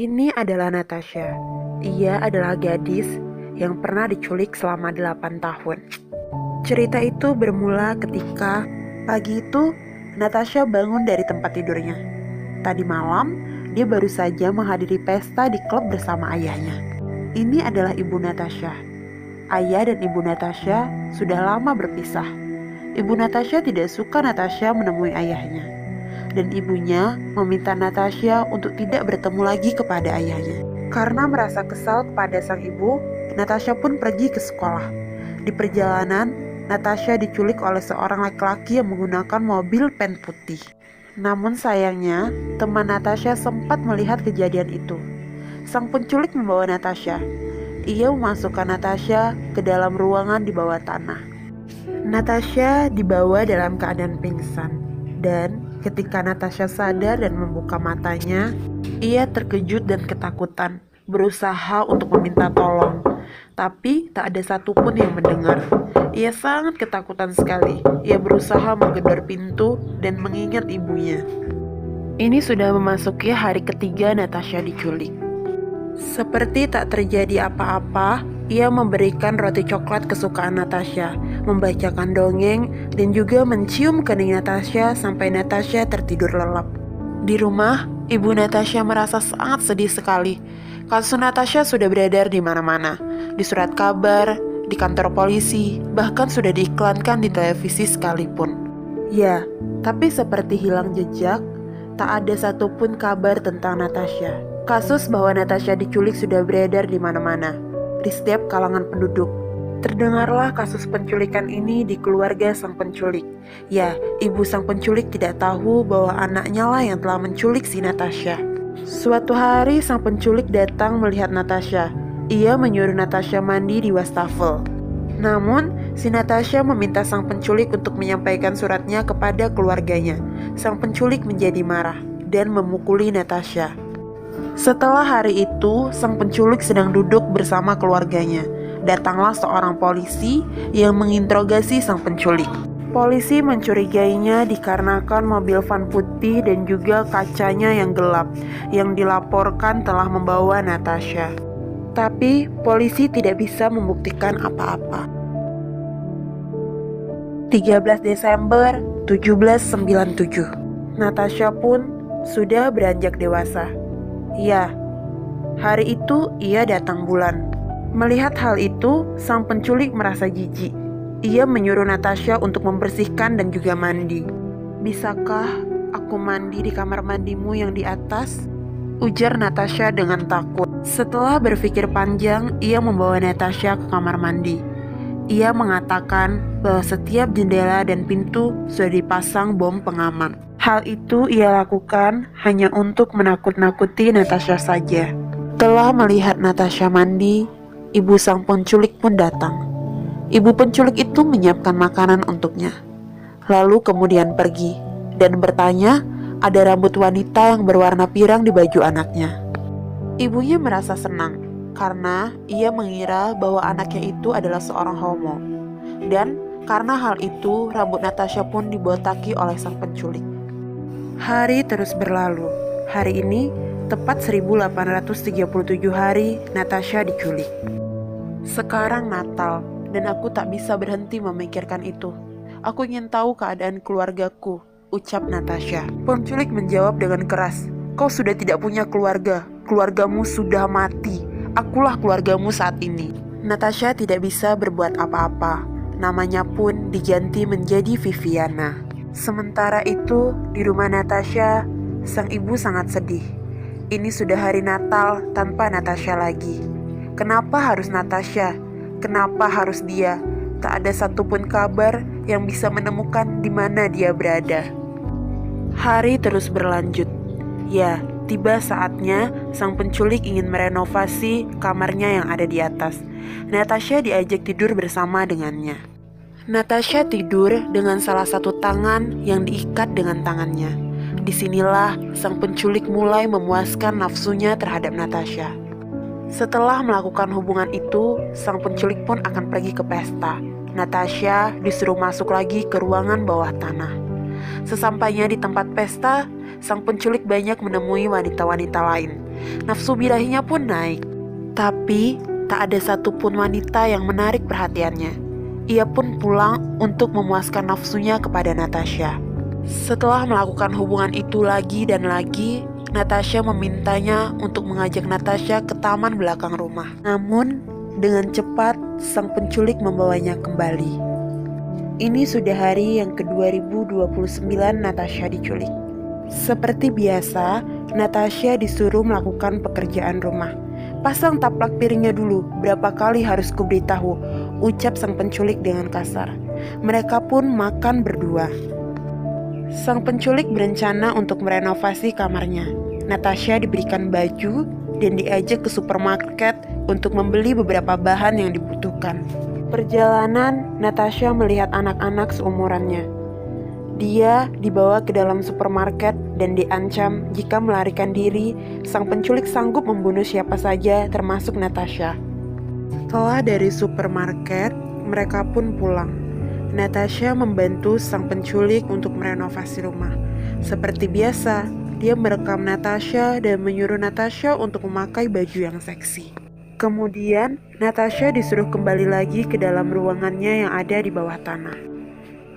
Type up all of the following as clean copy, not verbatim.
Ini adalah Natasha. Ia adalah gadis yang pernah diculik selama 8 tahun. Cerita itu bermula ketika pagi itu Natasha bangun dari tempat tidurnya. Tadi malam, dia baru saja menghadiri pesta di klub bersama ayahnya. Ini adalah ibu Natasha. Ayah dan ibu Natasha sudah lama berpisah. Ibu Natasha tidak suka Natasha menemui ayahnya. Dan ibunya meminta Natasha untuk tidak bertemu lagi kepada ayahnya. Karena merasa kesal kepada sang ibu, Natasha pun pergi ke sekolah. Di perjalanan, Natasha diculik oleh seorang laki-laki yang menggunakan mobil pen putih. Namun sayangnya, teman Natasha sempat melihat kejadian itu. Sang penculik membawa Natasha. Ia memasukkan Natasha ke dalam ruangan di bawah tanah. Natasha dibawa dalam keadaan pingsan. Dan ketika Natasha sadar dan membuka matanya, ia terkejut dan ketakutan, berusaha untuk meminta tolong. Tapi tak ada satupun yang mendengar. Ia sangat ketakutan sekali. Ia berusaha menggedor pintu dan mengingat ibunya. Ini sudah memasuki hari ketiga Natasha diculik. Seperti tak terjadi apa-apa, ia memberikan roti coklat kesukaan Natasha, membacakan dongeng, dan juga mencium kening Natasha sampai Natasha tertidur lelap. Di rumah, ibu Natasha merasa sangat sedih sekali. Kasus Natasha sudah beredar di mana-mana, di surat kabar, di kantor polisi, bahkan sudah diiklankan di televisi sekalipun. Ya, tapi seperti hilang jejak, tak ada satupun kabar tentang Natasha. Kasus bahwa Natasha diculik sudah beredar di mana-mana, di setiap kalangan penduduk. Terdengarlah kasus penculikan ini di keluarga sang penculik. Ya, ibu sang penculik tidak tahu bahwa anaknya lah yang telah menculik si Natasha. Suatu hari sang penculik datang melihat Natasha. Ia menyuruh Natasha mandi di wastafel. Namun, si Natasha meminta sang penculik untuk menyampaikan suratnya kepada keluarganya. Sang penculik menjadi marah dan memukuli Natasha. Setelah hari itu, sang penculik sedang duduk bersama keluarganya. Datanglah seorang polisi yang menginterogasi sang penculik. Polisi mencurigainya dikarenakan mobil van putih dan juga kacanya yang gelap yang dilaporkan telah membawa Natasha. Tapi polisi tidak bisa membuktikan apa-apa. 13 Desember 1797. Natasha pun sudah beranjak dewasa. Ya, hari itu ia datang bulan. Melihat hal itu, sang penculik merasa jijik. Ia menyuruh Natasha untuk membersihkan dan juga mandi. "Bisakah aku mandi di kamar mandimu yang di atas?" ujar Natasha dengan takut. Setelah berpikir panjang, ia membawa Natasha ke kamar mandi. Ia mengatakan bahwa setiap jendela dan pintu sudah dipasang bom pengaman. Hal itu ia lakukan hanya untuk menakut-nakuti Natasha saja. Setelah melihat Natasha mandi, ibu sang penculik pun datang. Ibu penculik itu menyiapkan makanan untuknya. Lalu kemudian pergi dan bertanya ada rambut wanita yang berwarna pirang di baju anaknya. Ibunya merasa senang karena ia mengira bahwa anaknya itu adalah seorang homo. Dan karena hal itu, rambut Natasha pun dibotaki oleh sang penculik. Hari terus berlalu. Hari ini tepat 1837 hari Natasha diculik. Sekarang Natal dan aku tak bisa berhenti memikirkan itu. Aku ingin tahu keadaan keluargaku, ucap Natasha. Penculik menjawab dengan keras, "Kau sudah tidak punya keluarga. Keluargamu sudah mati. Akulah keluargamu saat ini." Natasha tidak bisa berbuat apa-apa. Namanya pun diganti menjadi Viviana. Sementara itu, di rumah Natasha, sang ibu sangat sedih. Ini sudah hari Natal tanpa Natasha lagi. Kenapa harus Natasha? Kenapa harus dia? Tak ada satupun kabar yang bisa menemukan di mana dia berada. Hari terus berlanjut. Ya, tiba saatnya sang penculik ingin merenovasi kamarnya yang ada di atas. Natasha diajak tidur bersama dengannya. Natasha tidur dengan salah satu tangan yang diikat dengan tangannya. Disinilah sang penculik mulai memuaskan nafsunya terhadap Natasha. Setelah melakukan hubungan itu, sang penculik pun akan pergi ke pesta. Natasha disuruh masuk lagi ke ruangan bawah tanah. Sesampainya di tempat pesta, sang penculik banyak menemui wanita-wanita lain. Nafsu birahinya pun naik. Tapi tak ada satupun wanita yang menarik perhatiannya. Ia pun pulang untuk memuaskan nafsunya kepada Natasha. Setelah melakukan hubungan itu lagi dan lagi, Natasha memintanya untuk mengajak Natasha ke taman belakang rumah. Namun, dengan cepat sang penculik membawanya kembali. Ini sudah hari yang ke-2029 Natasha diculik. Seperti biasa, Natasha disuruh melakukan pekerjaan rumah. Pasang taplak piringnya dulu, berapa kali harus kuberitahu, ucap sang penculik dengan kasar. Mereka pun makan berdua. Sang penculik berencana untuk merenovasi kamarnya. Natasha diberikan baju dan diajak ke supermarket untuk membeli beberapa bahan yang dibutuhkan. Perjalanan, Natasha melihat anak-anak seumurannya. Dia dibawa ke dalam supermarket dan diancam jika melarikan diri, sang penculik sanggup membunuh siapa saja termasuk Natasha. Setelah dari supermarket, mereka pun pulang. Natasha membantu sang penculik untuk merenovasi rumah. Seperti biasa, dia merekam Natasha dan menyuruh Natasha untuk memakai baju yang seksi. Kemudian, Natasha disuruh kembali lagi ke dalam ruangannya yang ada di bawah tanah.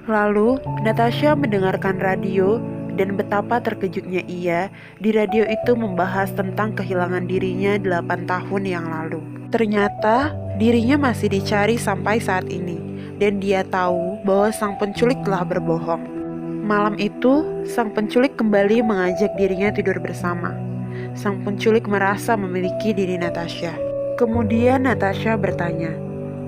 Lalu, Natasha mendengarkan radio dan betapa terkejutnya ia di radio itu membahas tentang kehilangan dirinya 8 tahun yang lalu. Ternyata, dirinya masih dicari sampai saat ini dan dia tahu bahwa sang penculik telah berbohong. Malam itu, sang penculik kembali mengajak dirinya tidur bersama. Sang penculik merasa memiliki diri Natasha. Kemudian Natasha bertanya,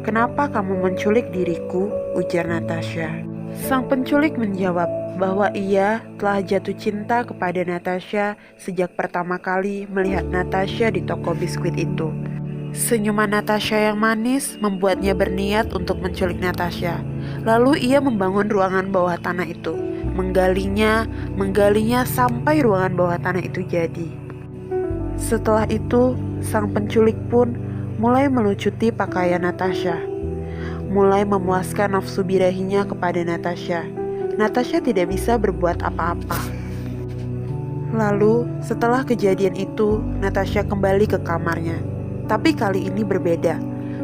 "Kenapa kamu menculik diriku?" ujar Natasha. Sang penculik menjawab bahwa ia telah jatuh cinta kepada Natasha sejak pertama kali melihat Natasha di toko biskuit itu. Senyuman Natasha yang manis membuatnya berniat untuk menculik Natasha. Lalu ia membangun ruangan bawah tanah itu, menggalinya sampai ruangan bawah tanah itu jadi. Setelah itu, sang penculik pun mulai melucuti pakaian Natasha, mulai memuaskan nafsu birahinya kepada Natasha. Natasha tidak bisa berbuat apa-apa. Lalu, setelah kejadian itu, Natasha kembali ke kamarnya. Tapi kali ini berbeda.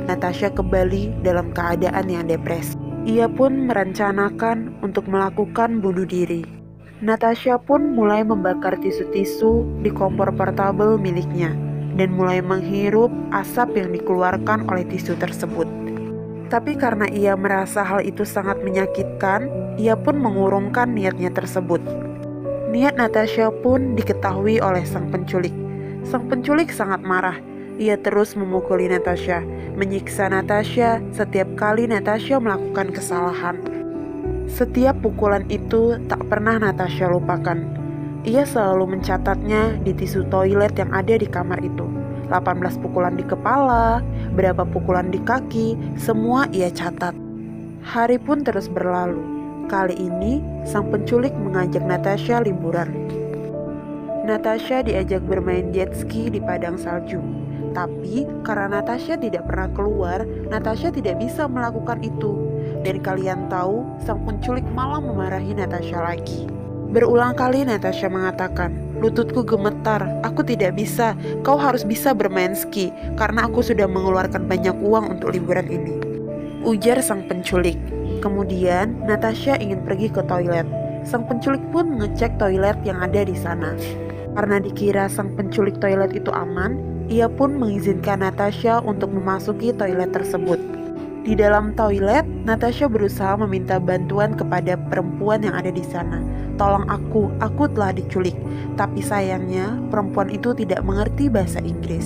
Natasha kembali dalam keadaan yang depresi. Ia pun merencanakan untuk melakukan bunuh diri. Natasha pun mulai membakar tisu-tisu di kompor portabel miliknya dan mulai menghirup asap yang dikeluarkan oleh tisu tersebut. Tapi karena ia merasa hal itu sangat menyakitkan, ia pun mengurungkan niatnya tersebut. Niat Natasha pun diketahui oleh sang penculik. Sang penculik sangat marah. Ia terus memukuli Natasha, menyiksa Natasha setiap kali Natasha melakukan kesalahan. Setiap pukulan itu tak pernah Natasha lupakan. Ia selalu mencatatnya di tisu toilet yang ada di kamar itu. 18 pukulan di kepala, berapa pukulan di kaki, semua ia catat. Hari pun terus berlalu. Kali ini, sang penculik mengajak Natasha liburan. Natasha diajak bermain jet ski di padang salju. Tapi karena Natasha tidak pernah keluar, Natasha tidak bisa melakukan itu. Dan kalian tahu, sang penculik malah memarahi Natasha lagi. Berulang kali Natasha mengatakan, "Lututku gemetar, aku tidak bisa, kau harus bisa bermain ski, karena aku sudah mengeluarkan banyak uang untuk liburan ini," ujar sang penculik. Kemudian Natasha ingin pergi ke toilet. Sang penculik pun mengecek toilet yang ada di sana. Karena dikira sang penculik toilet itu aman, ia pun mengizinkan Natasha untuk memasuki toilet tersebut. Di dalam toilet, Natasha berusaha meminta bantuan kepada perempuan yang ada di sana. "Tolong aku telah diculik." Tapi sayangnya, perempuan itu tidak mengerti bahasa Inggris.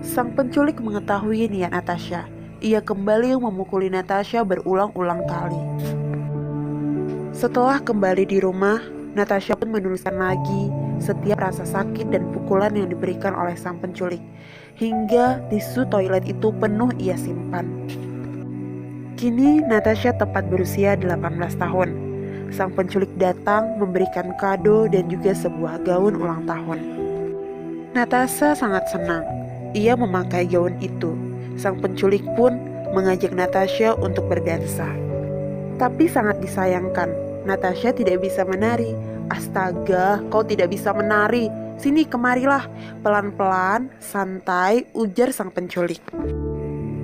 Sang penculik mengetahui niat Natasha. Ia kembali memukuli Natasha berulang-ulang kali. Setelah kembali di rumah, Natasha pun menuliskan lagi setiap rasa sakit dan pukulan yang diberikan oleh sang penculik, hingga tisu toilet itu penuh ia simpan. Kini Natasha tepat berusia 18 tahun. Sang penculik datang memberikan kado dan juga sebuah gaun ulang tahun. Natasha sangat senang. Ia memakai gaun itu. Sang penculik pun mengajak Natasha untuk berdansa. Tapi sangat disayangkan, Natasha tidak bisa menari. "Astaga, kau tidak bisa menari," "Sini, kemarilah." Pelan-pelan, santai, ujar sang penculik.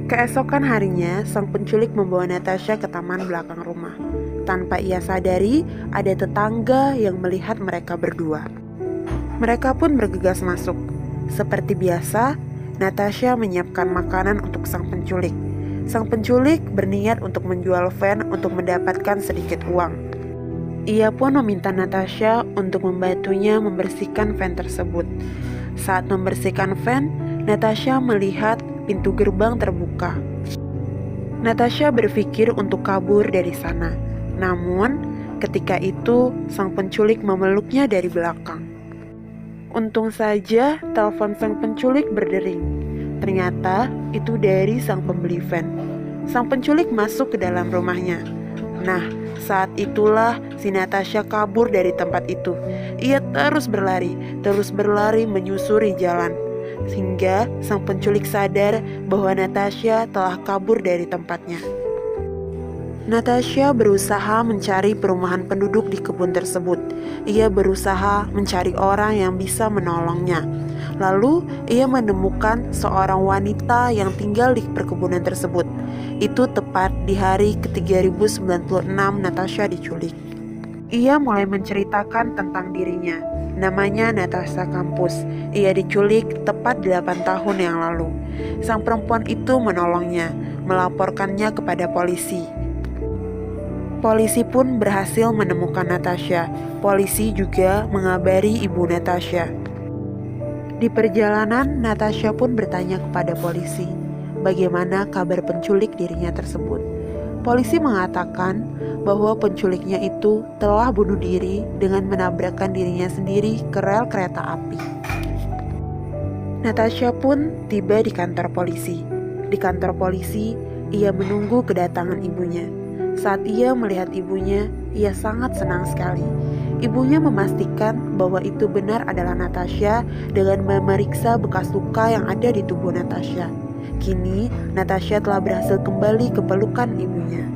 Keesokan harinya, sang penculik membawa Natasha ke taman belakang rumah. Tanpa ia sadari, ada tetangga yang melihat mereka berdua. Mereka pun bergegas masuk. Seperti biasa, Natasha menyiapkan makanan untuk sang penculik. Sang penculik berniat untuk menjual van untuk mendapatkan sedikit uang. Ia pun meminta Natasha untuk membantunya membersihkan van tersebut. Saat membersihkan van, Natasha melihat pintu gerbang terbuka. Natasha berpikir untuk kabur dari sana. Namun, ketika itu sang penculik memeluknya dari belakang. Untung saja telepon sang penculik berdering. Ternyata itu dari sang pembeli van. Sang penculik masuk ke dalam rumahnya. Nah, saat itulah si Natasha kabur dari tempat itu. Ia terus berlari menyusuri jalan. Sehingga sang penculik sadar bahwa Natasha telah kabur dari tempatnya. Natasha berusaha mencari perumahan penduduk di kebun tersebut. Ia berusaha mencari orang yang bisa menolongnya. Lalu ia menemukan seorang wanita yang tinggal di perkebunan tersebut. Itu tepat di hari ke-3096 Natasha diculik. Ia mulai menceritakan tentang dirinya. Namanya Natasha Campus. Ia diculik tepat 8 tahun yang lalu. Sang perempuan itu menolongnya, melaporkannya kepada polisi. Polisi pun berhasil menemukan Natasha. Polisi juga mengabari ibu Natasha. Di perjalanan, Natasha pun bertanya kepada polisi, bagaimana kabar penculik dirinya tersebut. Polisi mengatakan bahwa penculiknya itu telah bunuh diri dengan menabrakkan dirinya sendiri ke rel kereta api. Natasha pun tiba di kantor polisi. Di kantor polisi, ia menunggu kedatangan ibunya. Saat ia melihat ibunya, ia sangat senang sekali. Ibunya memastikan bahwa itu benar adalah Natasha dengan memeriksa bekas luka yang ada di tubuh Natasha. Kini, Natasha telah berhasil kembali ke pelukan ibunya.